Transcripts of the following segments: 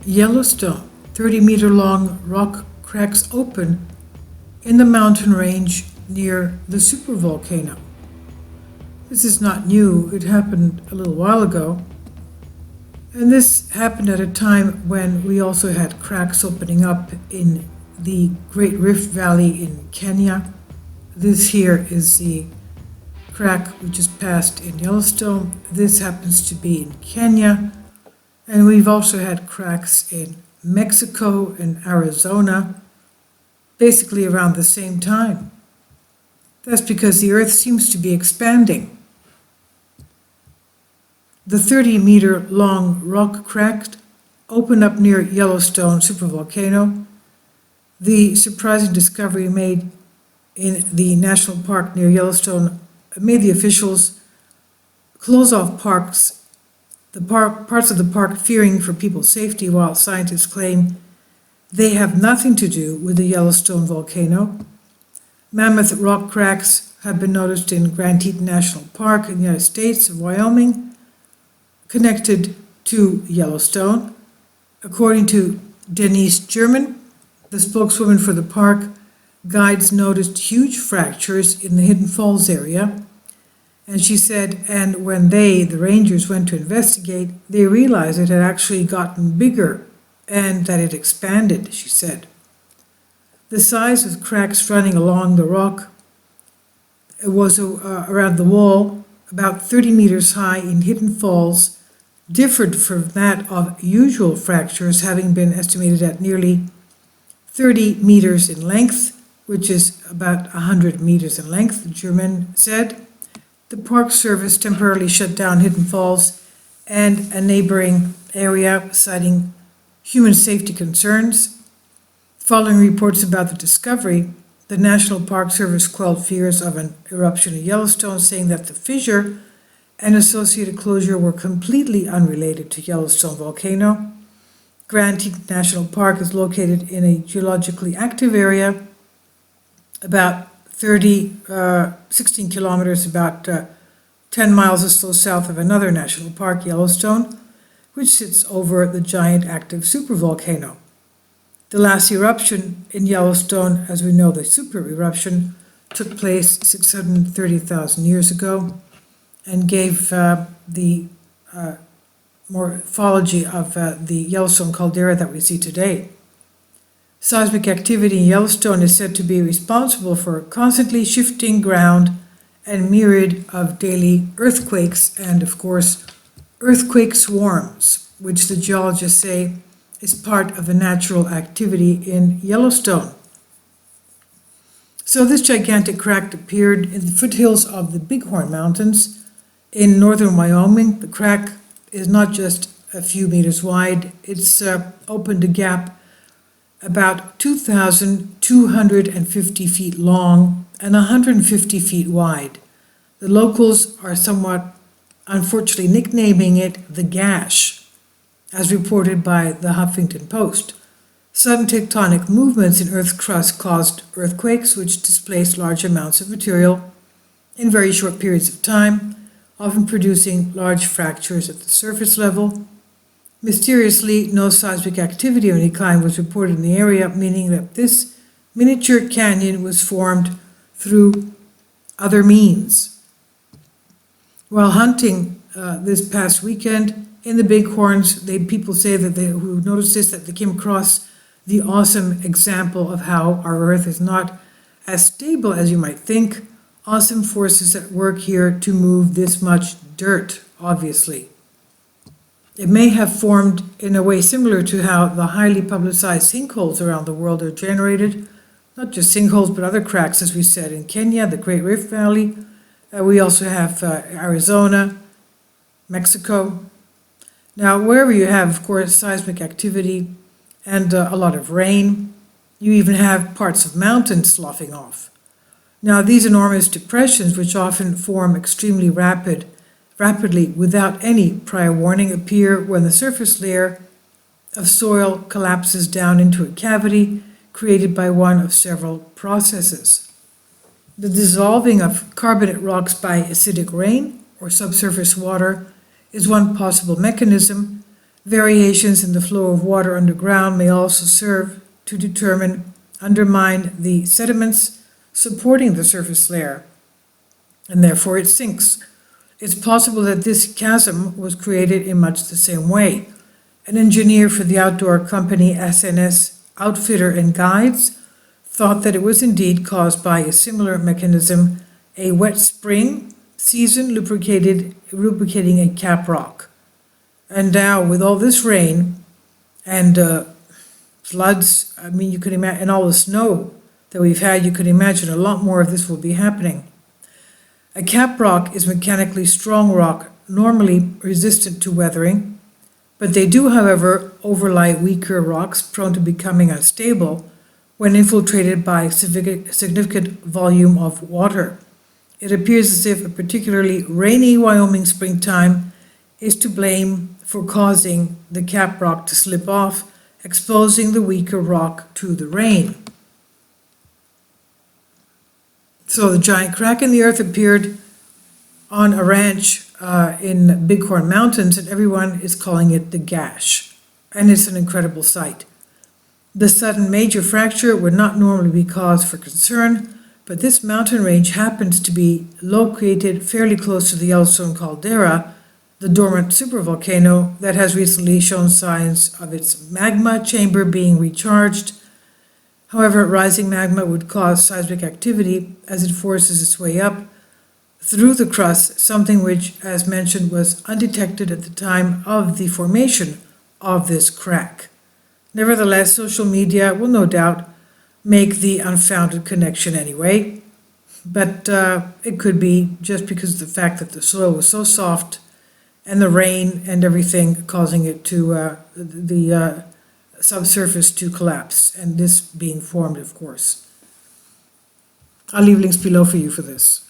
Yellowstone, 30-meter-long rock cracks open in the mountain range near the supervolcano. This is not new, it happened a little while ago. And this happened at a time when we also had cracks opening up in the Great Rift Valley in Kenya. This here is the crack we just passed in Yellowstone. This happens to be in Kenya. And we've also had cracks in Mexico and Arizona, basically around the same time. That's because the Earth seems to be expanding. The 30-meter-long rock crack opened up near Yellowstone supervolcano. The surprising discovery made in the national park near Yellowstone made the officials close off parts of the park fearing for people's safety, while scientists claim they have nothing to do with the Yellowstone volcano. Mammoth rock cracks have been noticed in Grand Teton National Park in the United States and Wyoming, connected to Yellowstone. According to Denise German, the spokeswoman for the park, guides noticed huge fractures in the Hidden Falls area. And she said, and when the rangers went to investigate, they realized it had actually gotten bigger and that it expanded, she said. The size of cracks running along the rock was around the wall, about 30 meters high in Hidden Falls, differed from that of usual fractures, having been estimated at nearly 30 meters in length, which is about 100 meters in length, the German said. The Park Service temporarily shut down Hidden Falls and a neighboring area, citing human safety concerns. Following reports about the discovery, the National Park Service quelled fears of an eruption in Yellowstone, saying that the fissure and associated closure were completely unrelated to Yellowstone volcano. Grand Teton National Park is located in a geologically active area, about 16 kilometers, about 10 miles or so south of another national park, Yellowstone, which sits over the giant active supervolcano. The last eruption in Yellowstone, as we know, the super eruption, took place 630,000 years ago and gave the morphology of the Yellowstone caldera that we see today. Seismic activity in Yellowstone is said to be responsible for constantly shifting ground and myriad of daily earthquakes and, of course, earthquake swarms, which the geologists say is part of the natural activity in Yellowstone. So this gigantic crack appeared in the foothills of the Bighorn Mountains in northern Wyoming. The crack is not just a few meters wide, it's opened a gap about 2,250 feet long and 150 feet wide. The locals are somewhat unfortunately nicknaming it the Gash, as reported by the Huffington Post. Sudden tectonic movements in Earth's crust caused earthquakes, which displaced large amounts of material in very short periods of time, often producing large fractures at the surface level. Mysteriously, no seismic activity of any kind was reported in the area, meaning that this miniature canyon was formed through other means. While hunting this past weekend in the Bighorns, people say that who noticed this, that they came across the awesome example of how our Earth is not as stable as you might think. Awesome forces at work here to move this much dirt, obviously. It may have formed in a way similar to how the highly publicized sinkholes around the world are generated, not just sinkholes, but other cracks, as we said, in Kenya, the Great Rift Valley. We also have Arizona, Mexico. Now, wherever you have, of course, seismic activity and a lot of rain, you even have parts of mountains sloughing off. Now, these enormous depressions, which often form extremely rapidly without any prior warning, appear when the surface layer of soil collapses down into a cavity created by one of several processes. The dissolving of carbonate rocks by acidic rain or subsurface water is one possible mechanism, Variations in the flow of water underground may also serve to undermine the sediments supporting the surface layer, and therefore it sinks. It's possible that this chasm was created in much the same way. An engineer for the outdoor company SNS Outfitter and Guides thought that it was indeed caused by a similar mechanism, a wet spring season lubricating a cap rock. And now with all this rain and floods, I mean, you can imagine, and all the snow that we've had, you can imagine a lot more of this will be happening. A cap rock is mechanically strong rock, normally resistant to weathering, but they do, however, overlie weaker rocks prone to becoming unstable when infiltrated by a significant volume of water. It appears as if a particularly rainy Wyoming springtime is to blame for causing the cap rock to slip off, exposing the weaker rock to the rain. So the giant crack in the earth appeared on a ranch in Bighorn Mountains, and everyone is calling it the Gash. And it's an incredible sight. The sudden major fracture would not normally be cause for concern, but this mountain range happens to be located fairly close to the Yellowstone caldera, the dormant supervolcano that has recently shown signs of its magma chamber being recharged. However, rising magma would cause seismic activity as it forces its way up through the crust, something which, as mentioned, was undetected at the time of the formation of this crack. Nevertheless, social media will no doubt make the unfounded connection anyway, but it could be just because of the fact that the soil was so soft and the rain and everything causing it to, the subsurface to collapse, and this being formed, of course. I'll leave links below for you for this.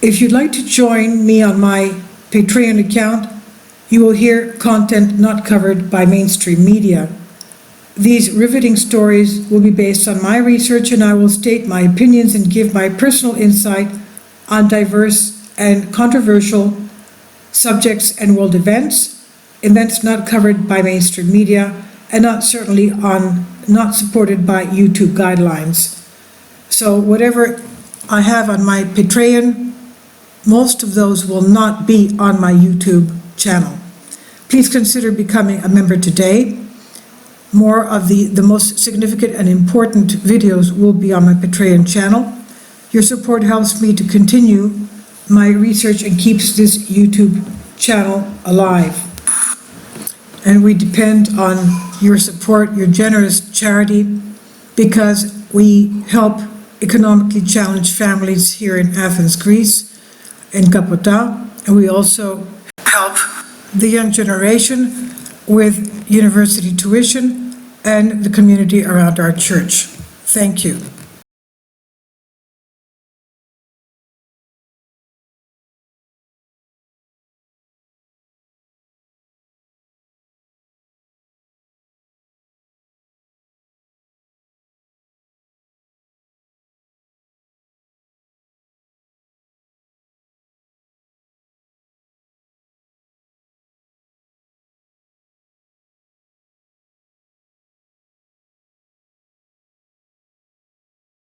If you'd like to join me on my Patreon account, you will hear content not covered by mainstream media. These riveting stories will be based on my research, and I will state my opinions and give my personal insight on diverse and controversial subjects and world events not covered by mainstream media, and not supported by YouTube guidelines. So whatever I have on my Patreon, most of those will not be on my YouTube channel. Please consider becoming a member today. More of the most significant and important videos will be on my Patreon channel. Your support helps me to continue my research and keeps this YouTube channel alive. And we depend on your support, your generous charity, because we help economically challenged families here in Athens, Greece, in Kapota, and we also help the young generation with university tuition and the community around our church. Thank you.